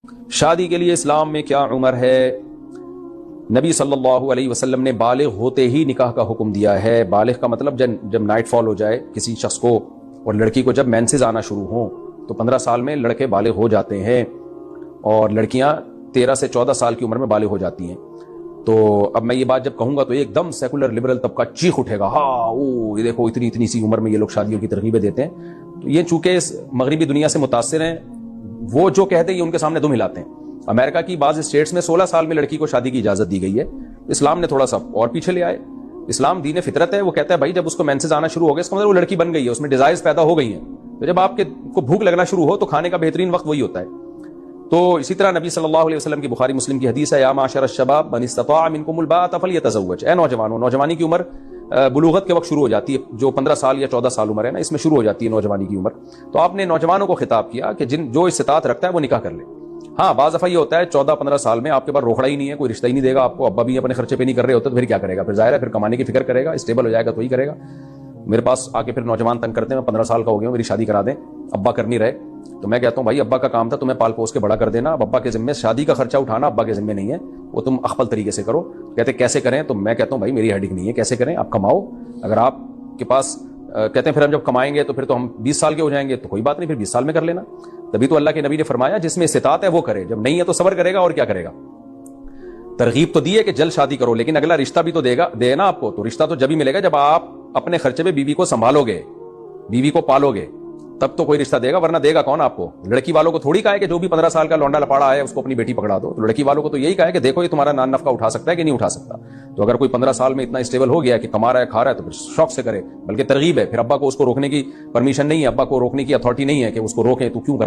شادی کے لیے اسلام میں کیا عمر ہے؟ نبی صلی اللہ علیہ وسلم نے بالغ ہوتے ہی نکاح کا حکم دیا ہے۔ بالغ کا مطلب جب نائٹ فال ہو جائے کسی شخص کو، اور لڑکی کو جب مینسز آنا شروع ہوں تو 15 سال میں لڑکے بالغ ہو جاتے ہیں، اور لڑکیاں 13 سے 14 سال کی عمر میں بالغ ہو جاتی ہیں۔ تو اب میں یہ بات جب کہوں گا تو ایک دم سیکولر لبرل طبقہ چیخ اٹھے گا، ہاں یہ دیکھو اتنی سی عمر میں یہ لوگ شادیوں کی ترغیبیں دیتے ہیں۔ تو یہ چونکہ اس مغربی دنیا سے متاثر ہیں، وہ جو کہتے ہیں یہ ان کے سامنے دم ہلاتے ہیں۔ امریکہ کی بعض اسٹیٹس میں 16 سال میں لڑکی کو شادی کی اجازت دی گئی ہے۔ اسلام نے تھوڑا سا اور پیچھے لے آئے۔ اسلام دین فطرت ہے، وہ کہتا ہے بھائی جب اس کو مینسز آنا شروع ہو گئے اس کا مطلب وہ لڑکی بن گئی ہے، اس میں ڈیزائرز پیدا ہو گئی ہیں۔ تو جب آپ کو بھوک لگنا شروع ہو تو کھانے کا بہترین وقت وہی ہوتا ہے۔ تو اسی طرح نبی صلی اللہ علیہ وسلم کی بخاری مسلم کی حدیث ہے، یا معاشر الشباب من استطاع منکم الباءۃ فلیتزوج، اے نوجوانوں، نوجوانی کی عمر بلوغت کے وقت شروع ہو جاتی ہے، جو 15 سال یا 14 سال عمر ہے نا، اس میں شروع ہو جاتی ہے نوجوانی کی عمر۔ تو آپ نے نوجوانوں کو خطاب کیا کہ جو استطاعت رکھتا ہے وہ نکاح کر لے۔ ہاں بعض دفعہ یہ ہوتا ہے 14-15 سال میں آپ کے پاس روکڑا ہی نہیں ہے، کوئی رشتہ ہی نہیں دے گا آپ کو، ابا بھی اپنے خرچے پہ نہیں کر رہے ہوتے، تو پھر کیا کرے گا؟ پھر ظاہر ہے پھر کمانے کی فکر کرے گا، اسٹیبل ہو جائے گا تو ہی کرے گا۔ میرے پاس آ کے پھر نوجوان تنگ کرتے ہیں، میں 15 سال کا ہو گیا ہوں، میری شادی کرا دیں، ابا کر نہیں رہے۔ تو میں کہتا ہوں بھائی ابا کا کام تھا تمہیں پال پوس کے بڑا کر دینا، اب ابا کے ذمے شادی کا خرچہ اٹھانا ابا کے ذمے نہیں ہے، وہ تم اخفل طریقے سے کرو۔ کہتے کیسے کریں؟ تو میں کہتا ہوں بھائی میری ہیڈک نہیں ہے، کیسے کریں؟ آپ کماؤ، اگر آپ کے پاس کہتے ہیں پھر ہم جب کمائیں گے تو پھر تو ہم 20 سال کے ہو جائیں گے، تو کوئی بات نہیں، پھر 20 سال میں کر لینا۔ تبھی تو اللہ کے نبی نے فرمایا جس میں استطاعت ہے وہ کرے، جب نہیں ہے تو صبر کرے گا اور کیا کرے گا۔ ترغیب تو دی ہے کہ جلد شادی کرو، لیکن اگلا رشتہ بھی تو دے نا آپ کو۔ تو رشتہ تو جب ہی ملے گا جب آپ اپنے خرچے پہ بیوی کو سنبھالو گے، بیوی کو پالو گے، تب تو کوئی رشتہ دے گا، ورنہ دے گا کون آپ کو؟ لڑکی والوں کو تھوڑی کہا ہے کہ جو بھی 15 سال کا لونڈا لپاڑا ہے اس کو اپنی بیٹی پکڑا دو۔ تو لڑکی والوں کو تو یہی کہا ہے کہ دیکھو یہ تمہارا نان نفقہ اٹھا سکتا ہے کہ نہیں اٹھا سکتا۔ تو اگر کوئی 15 سال میں اتنا اسٹیبل ہو گیا کہ کما رہا ہے کھا رہا ہے تو پھر شوق سے کرے، بلکہ ترغیب ہے۔ پھر ابا کو اس کو روکنے کی پرمیشن نہیں ہے، ابا کو روکنے کی اتھارٹی نہیں ہے کہ اس کو روکیں تو کیوں کر